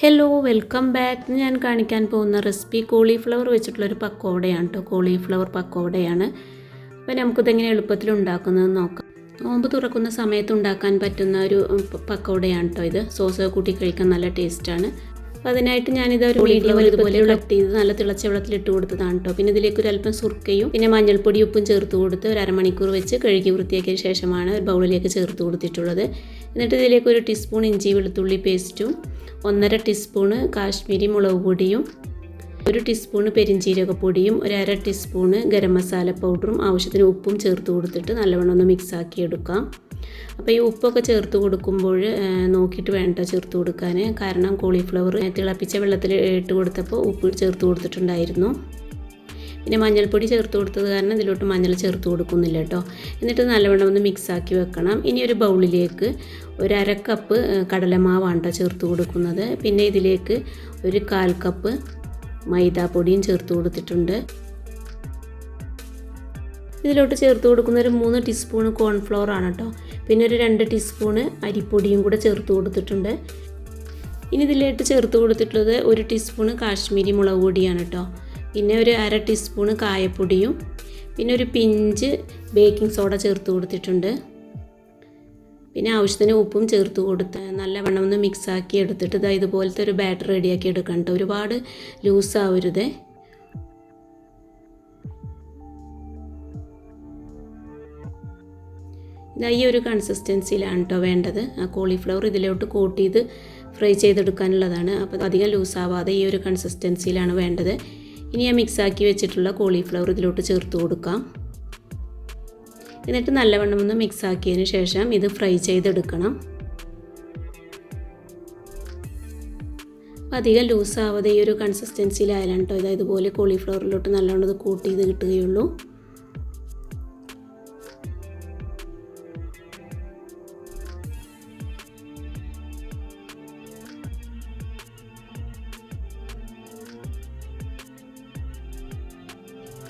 Hello welcome back. ഞാൻ കാണിക്കാൻ പോകുന്ന റെസിപ്പി കോളിഫ്ലവർ വെച്ചിട്ടുള്ളൊരു പക്കോടയാണ് കേട്ടോ. കോളിഫ്ലവർ പക്കോടയാണ്. അപ്പോൾ നമുക്കിതെങ്ങനെ എളുപ്പത്തിൽ ഉണ്ടാക്കുന്നതെന്ന് നോക്കാം. നോമ്പ് തുറക്കുന്ന സമയത്ത് ഉണ്ടാക്കാൻ പറ്റുന്ന ഒരു പക്കോടയാണ് കേട്ടോ ഇത്. സോസ് കൂട്ടി കഴിക്കാൻ നല്ല ടേസ്റ്റാണ്. അപ്പോൾ അതിനായിട്ട് ഞാനിതൊരു മീഡിയം ഇതുപോലെ കട്ട് ചെയ്ത് നല്ല തിളച്ച വെള്ളത്തിലിട്ട് കൊടുത്തതാണ് കേട്ടോ. പിന്നെ ഇതിലേക്ക് ഒരു അല്പം സുർക്കയും പിന്നെ മഞ്ഞൾപ്പൊടി ഉപ്പും ചേർത്ത് കൊടുത്ത് ഒരു അരമണിക്കൂർ വെച്ച് കഴുകി വൃത്തിയാക്കിയ ശേഷമാണ് ഒരു ബൗളിലേക്ക് ചേർത്ത് കൊടുത്തിട്ടുള്ളത്. എന്നിട്ട് ഇതിലേക്ക് ഒരു ടീസ്പൂൺ ഇഞ്ചി വെളുത്തുള്ളി പേസ്റ്റും 1.5 ടീസ്പൂണ് കാശ്മീരി മുളക് പൊടിയും 1 ടീസ്പൂണ് പെരിഞ്ചീരകപ്പൊടിയും 1/2 ടീസ്പൂണ് ഗരം മസാല പൗഡറും ആവശ്യത്തിന് ഉപ്പും ചേർത്ത് കൊടുത്തിട്ട് നല്ലവണ്ണം ഒന്ന് മിക്സാക്കി എടുക്കാം. അപ്പോൾ ഈ ഉപ്പൊക്കെ ചേർത്ത് കൊടുക്കുമ്പോൾ നോക്കിയിട്ട് വേണ്ട ചേർത്ത് കൊടുക്കാൻ. കാരണം കോളിഫ്ലവർ തിളപ്പിച്ച വെള്ളത്തിൽ ഇട്ട് കൊടുത്തപ്പോൾ ഉപ്പ് ചേർത്ത് കൊടുത്തിട്ടുണ്ടായിരുന്നു. പിന്നെ മഞ്ഞൾപ്പൊടി ചേർത്ത് കൊടുത്തത് കാരണം ഇതിലോട്ട് മഞ്ഞൾ ചേർത്ത് കൊടുക്കുന്നില്ല കേട്ടോ. എന്നിട്ട് നല്ലവണ്ണം ഒന്ന് മിക്സാക്കി വെക്കണം. ഇനി ഒരു ബൗളിലേക്ക് ഒരു 1/2 കപ്പ് കടലമാവാണ് ചേർത്ത് കൊടുക്കുന്നത്. പിന്നെ ഇതിലേക്ക് ഒരു 1/4 കപ്പ് മൈദാപ്പൊടിയും ചേർത്ത് കൊടുത്തിട്ടുണ്ട്. ഇതിലോട്ട് ചേർത്ത് കൊടുക്കുന്ന ഒരു 3 ടീസ്പൂണ് കോൺഫ്ലവർ ആണ് കേട്ടോ. പിന്നെ ഒരു 2 ടീസ്പൂണ് അരിപ്പൊടിയും കൂടെ ചേർത്ത് കൊടുത്തിട്ടുണ്ട്. ഇനി ഇതിലോട്ട് ചേർത്ത് കൊടുത്തിട്ടുള്ളത് 1 ടീസ്പൂണ് കാശ്മീരി മുളക് പൊടിയാണ് കേട്ടോ. പിന്നെ ഒരു 1/2 ടീസ്പൂണ് കായപ്പൊടിയും പിന്നെ ഒരു പിഞ്ച് ബേക്കിംഗ് സോഡ ചേർത്ത് കൊടുത്തിട്ടുണ്ട്. പിന്നെ ആവശ്യത്തിന് ഉപ്പും ചേർത്ത് കൊടുത്ത് നല്ലവണ്ണം ഒന്ന് മിക്സാക്കി എടുത്തിട്ട് ഇതുപോലത്തെ ഒരു ബാറ്റർ റെഡിയാക്കി എടുക്കണം കേട്ടോ. ഒരുപാട് ലൂസാവരുത്. ഈ ഒരു കൺസിസ്റ്റൻസിയിലാണ് കേട്ടോ വേണ്ടത്. ആ കോളിഫ്ലവർ ഇതിലോട്ട് കോട്ട് ചെയ്ത് ഫ്രൈ ചെയ്തെടുക്കാനുള്ളതാണ്. അപ്പോൾ അധികം ലൂസാവാതെ ഈ ഒരു കൺസിസ്റ്റൻസിയിലാണ് വേണ്ടത്. ഇനി ആ മിക്സാക്കി വെച്ചിട്ടുള്ള കോളിഫ്ലവർ ഇതിലോട്ട് ചേർത്ത് കൊടുക്കാം. എന്നിട്ട് നല്ലവണ്ണം ഒന്ന് മിക്സാക്കിയതിന് ശേഷം ഇത് ഫ്രൈ ചെയ്തെടുക്കണം. അധികം ലൂസാവാതെ ഈ ഒരു കൺസിസ്റ്റൻസിയിലായാലാണ് കേട്ടോ ഇതുപോലെ കോളിഫ്ലവറിലോട്ട് നല്ലവണ്ണം ഇത് കോട്ട് ചെയ്ത് കിട്ടുകയുള്ളൂ.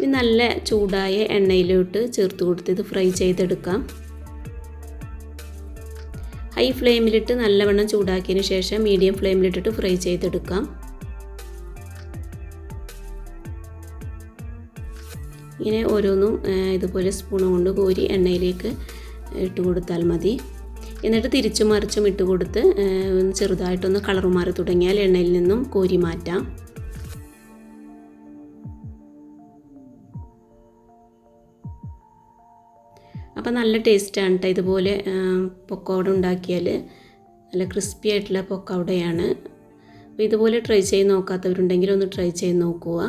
ഇത് നല്ല ചൂടായ എണ്ണയിലോട്ട് ചേർത്ത് കൊടുത്ത് ഇത് ഫ്രൈ ചെയ്തെടുക്കാം. ഹൈ ഫ്ലെയിമിലിട്ട് നല്ലവണ്ണം ചൂടാക്കിയതിന് ശേഷം മീഡിയം ഫ്ലെയിമിലിട്ടിട്ട് ഫ്രൈ ചെയ്തെടുക്കാം. ഇങ്ങനെ ഓരോന്നും ഇതുപോലെ സ്പൂൺ കൊണ്ട് കോരി എണ്ണയിലേക്ക് ഇട്ട് കൊടുത്താൽ മതി. എന്നിട്ട് തിരിച്ചും മറിച്ചും ഇട്ട് കൊടുത്ത് ചെറുതായിട്ടൊന്ന് കളർ മാറി തുടങ്ങിയാൽ എണ്ണയിൽ നിന്നും കോരി മാറ്റാം. അപ്പോൾ നല്ല ടേസ്റ്റാണ് കേട്ടോ. ഇതുപോലെ പക്കോട ഉണ്ടാക്കിയാൽ നല്ല ക്രിസ്പി ആയിട്ടുള്ള പക്കോടയാണ്. അപ്പോൾ ഇതുപോലെ ട്രൈ ചെയ്ത് നോക്കാത്തവരുണ്ടെങ്കിൽ ഒന്ന് ട്രൈ ചെയ്ത് നോക്കുക.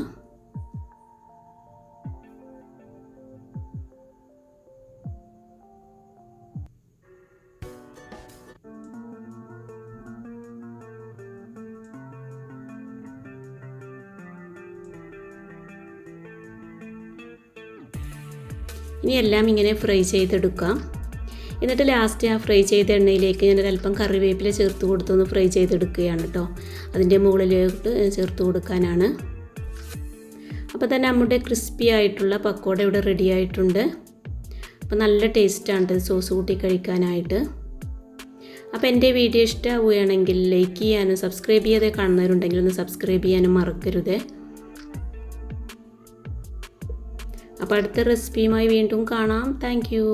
ഇനി എല്ലാം ഇങ്ങനെ ഫ്രൈ ചെയ്തെടുക്കാം. എന്നിട്ട് ലാസ്റ്റ് ആ ഫ്രൈ ചെയ്ത എണ്ണയിലേക്ക് ഞാനൊരല്പം കറിവേപ്പില ചേർത്ത് കൊടുത്തൊന്ന് ഫ്രൈ ചെയ്തെടുക്കുകയാണ് കേട്ടോ. അതിൻ്റെ മുകളിലോട്ട് ചേർത്ത് കൊടുക്കാനാണ്. അപ്പോൾ തന്നെ നമ്മുടെ ക്രിസ്പി ആയിട്ടുള്ള പക്കോട ഇവിടെ റെഡി ആയിട്ടുണ്ട്. അപ്പോൾ നല്ല ടേസ്റ്റാണ് സോസ് കൂട്ടി കഴിക്കാനായിട്ട്. അപ്പോൾ എൻ്റെ വീഡിയോ ഇഷ്ടമാവുകയാണെങ്കിൽ ലൈക്ക് ചെയ്യാനും സബ്സ്ക്രൈബ് ചെയ്യാതെ കാണുന്നവരുണ്ടെങ്കിൽ ഒന്ന് സബ്സ്ക്രൈബ് ചെയ്യാനും മറക്കരുത്. അപ്പോൾ അടുത്ത റെസിപ്പിയുമായി വീണ്ടും കാണാം. Thank you.